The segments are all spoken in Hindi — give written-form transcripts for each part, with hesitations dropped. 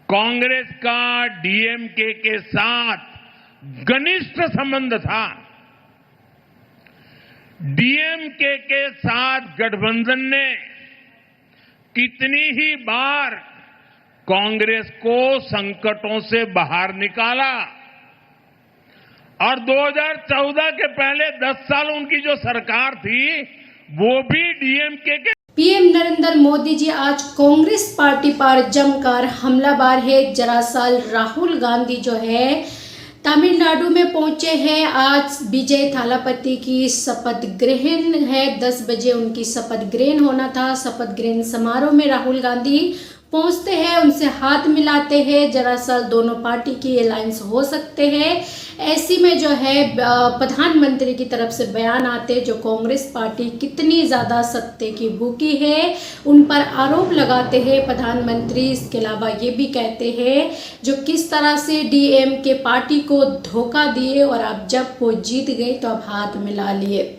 कांग्रेस का डीएमके के साथ घनिष्ठ संबंध था। डीएमके के साथ गठबंधन ने कितनी ही बार कांग्रेस को संकटों से बाहर निकाला और 2014 के पहले 10 साल उनकी जो सरकार थी वो भी डीएमके के। पीएम नरेंद्र मोदी जी आज कांग्रेस पार्टी पर जमकर हमलावर है। दरअसल राहुल गांधी जो है तमिलनाडु में पहुंचे हैं। आज विजय थालापति की शपथ ग्रहण है। 10 बजे उनकी शपथ ग्रहण होना था। शपथ ग्रहण समारोह में राहुल गांधी पहुंचते हैं, उनसे हाथ मिलाते हैं। दरअसल दोनों पार्टी की अलायंस हो सकते हैं। ऐसी में जो है प्रधानमंत्री की तरफ से बयान आते जो कांग्रेस पार्टी कितनी ज़्यादा सत्ते की भूखी है उन पर आरोप लगाते हैं प्रधानमंत्री। इसके अलावा ये भी कहते हैं जो किस तरह से डीएमके पार्टी को धोखा दिए और अब जब वो जीत गई तो अब हाथ मिला लिए।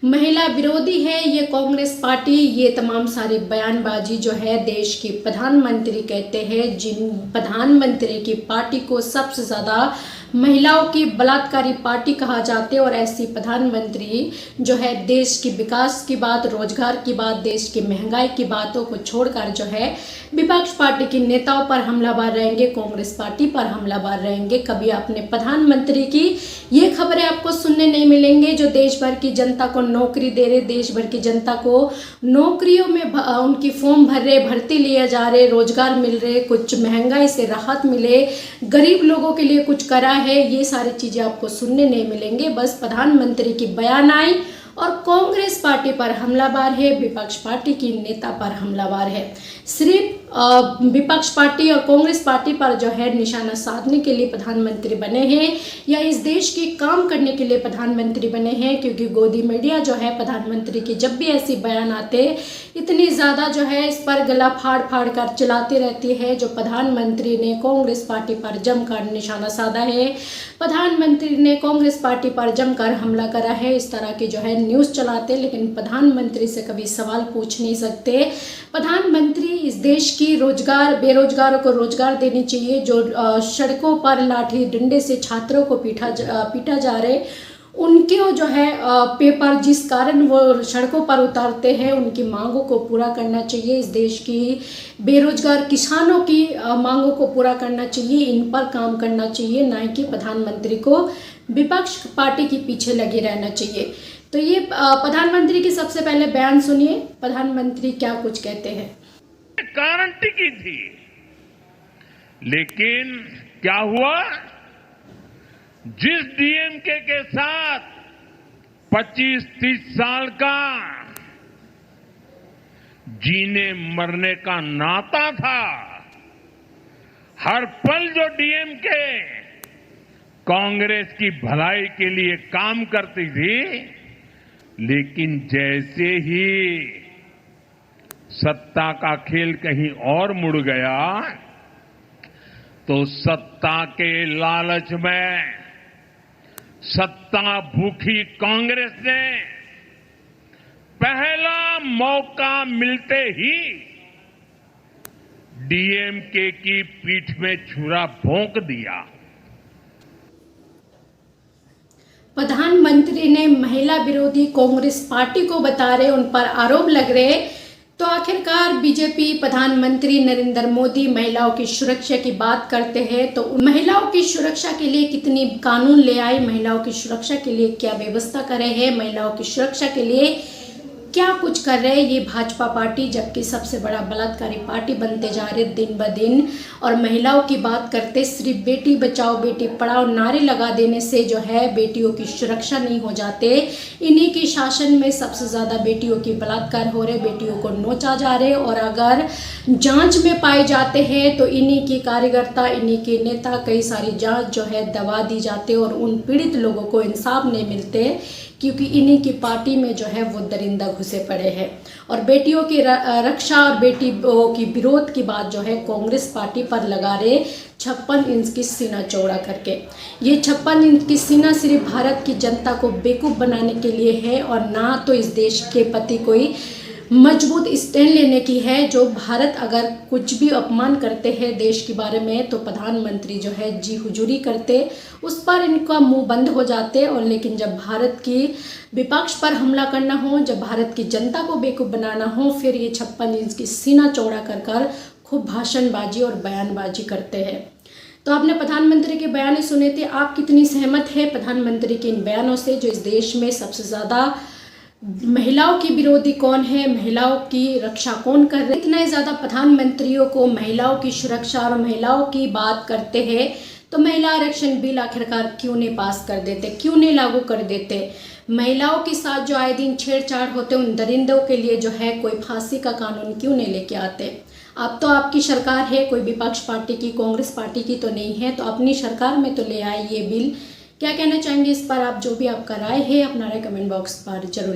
महिला विरोधी है ये कांग्रेस पार्टी। ये तमाम सारी बयानबाजी जो है देश की प्रधानमंत्री कहते हैं, जिन प्रधानमंत्री की पार्टी को सबसे ज़्यादा महिलाओं की बलात्कारी पार्टी कहा जाते और ऐसी प्रधानमंत्री जो है देश की विकास की बात, रोजगार की बात, देश की महंगाई की बातों को छोड़कर जो है विपक्ष पार्टी के नेताओं पर हमलावर रहेंगे, कांग्रेस पार्टी पर हमलावर रहेंगे। कभी अपने प्रधानमंत्री की ये खबरें आपको सुनने नहीं मिलेंगे जो देश भर की जनता को नौकरी दे रहे, देश भर की जनता को नौकरियों में उनकी फॉर्म भर रहे, भर्ती लिए जा रहे, रोजगार मिल रहे, कुछ महंगाई से राहत मिले, गरीब लोगों के लिए कुछ करा है। ये सारी चीजें आपको सुनने नहीं मिलेंगे। बस प्रधानमंत्री की बयान आई और कांग्रेस पार्टी पर हमलावर है, विपक्ष पार्टी की नेता पर हमलावर है। सिर्फ विपक्ष पार्टी और कांग्रेस पार्टी पर जो है निशाना साधने के लिए प्रधानमंत्री बने हैं या इस देश की काम करने के लिए प्रधानमंत्री बने हैं, क्योंकि गोदी मीडिया जो है प्रधानमंत्री की जब भी ऐसी बयान आते इतनी ज़्यादा जो है इस पर गला फाड़ फाड़ कर चलाती रहती है। जो प्रधानमंत्री ने कांग्रेस पार्टी पर जमकर निशाना साधा है, प्रधानमंत्री ने कांग्रेस पार्टी पर जमकर हमला करा है, इस तरह की जो है न्यूज़ चलाते, लेकिन प्रधानमंत्री से कभी सवाल पूछ नहीं सकते। प्रधानमंत्री इस देश की बेरोजगारों को रोजगार देनी चाहिए। जो सड़कों पर लाठी डंडे से छात्रों को पीटा जा रहे, उनके जो है पेपर जिस कारण वो सड़कों पर उतारते हैं उनकी मांगों को पूरा करना चाहिए। इस देश की बेरोजगार किसानों की मांगों को पूरा करना चाहिए, इन पर काम करना चाहिए, ना कि प्रधानमंत्री को विपक्ष पार्टी के पीछे लगे रहना चाहिए। तो ये प्रधानमंत्री की सबसे पहले बयान सुनिए, प्रधानमंत्री क्या कुछ कहते हैं। गारंटी की थी, लेकिन क्या हुआ, जिस डीएमके के साथ 25-30 साल का जीने मरने का नाता था, हर पल जो डीएमके कांग्रेस की भलाई के लिए काम करती थी, लेकिन जैसे ही सत्ता का खेल कहीं और मुड़ गया तो सत्ता के लालच में सत्ता भूखी कांग्रेस ने पहला मौका मिलते ही डीएमके की पीठ में छुरा भोंक दिया। प्रधानमंत्री ने महिला विरोधी कांग्रेस पार्टी को बता रहे, उन पर आरोप लग रहे। तो आखिरकार बीजेपी प्रधानमंत्री नरेंद्र मोदी महिलाओं की सुरक्षा की बात करते हैं, तो महिलाओं की सुरक्षा के लिए कितनी कानून ले आए, महिलाओं की सुरक्षा के लिए क्या व्यवस्था कर रहे हैं, महिलाओं की सुरक्षा के लिए क्या कुछ कर रहे हैं ये भाजपा पार्टी, जबकि सबसे बड़ा बलात्कारी पार्टी बनते जा रहे दिन ब दिन। और महिलाओं की बात करते, सिर्फ बेटी बचाओ बेटी पढ़ाओ नारे लगा देने से जो है बेटियों की सुरक्षा नहीं हो जाते। इन्हीं के शासन में सबसे ज़्यादा बेटियों की बलात्कार हो रहे, बेटियों को नोचा जा रहे, और अगर जांच में पाए जाते हैं तो इन्हीं की कार्यकर्ता, इन्हीं के नेता कई सारी जांच जो है दबा दी जाते और उन पीड़ित लोगों को इंसाफ नहीं मिलते, क्योंकि इन्हीं की पार्टी में जो है वो दरिंदा घुसे पड़े हैं। और बेटियों की रक्षा और बेटियों की विरोध की बात जो है कांग्रेस पार्टी पर लगा रहे 56 इंच की सीना चौड़ा करके। ये 56 इंच की सीना सिर्फ भारत की जनता को बेवकूफ़ बनाने के लिए है और ना तो इस देश के प्रति कोई मजबूत स्टैंड लेने की है। जो भारत अगर कुछ भी अपमान करते हैं देश के बारे में तो प्रधानमंत्री जो है जी हुजूरी करते, उस पर इनका मुंह बंद हो जाते। और लेकिन जब भारत की विपक्ष पर हमला करना हो, जब भारत की जनता को बेवकूफ़ बनाना हो, फिर ये 56 इंच की सीना चौड़ा कर खूब भाषणबाजी और बयानबाजी करते हैं। तो आपने प्रधानमंत्री के बयान सुने थे, आप कितनी सहमत है प्रधानमंत्री के इन बयानों से? जो इस देश में सबसे ज़्यादा महिलाओं की विरोधी कौन है, महिलाओं की रक्षा कौन कर रहे हैं? इतने ज़्यादा प्रधानमंत्रियों को महिलाओं की सुरक्षा और महिलाओं की बात करते हैं तो महिला आरक्षण बिल आखिरकार क्यों नहीं पास कर देते, क्यों नहीं लागू कर देते? महिलाओं के साथ जो आए दिन छेड़छाड़ होते उन दरिंदों के लिए जो है कोई फांसी का कानून क्यों नहीं लेके आते? अब तो आपकी सरकार है, कोई विपक्ष पार्टी की, कांग्रेस पार्टी की तो नहीं है, तो अपनी सरकार में तो ले आए ये बिल। क्या कहना चाहेंगे इस पर आप? जो भी आपका राय है अपना राय कमेंट बॉक्स पर जरूर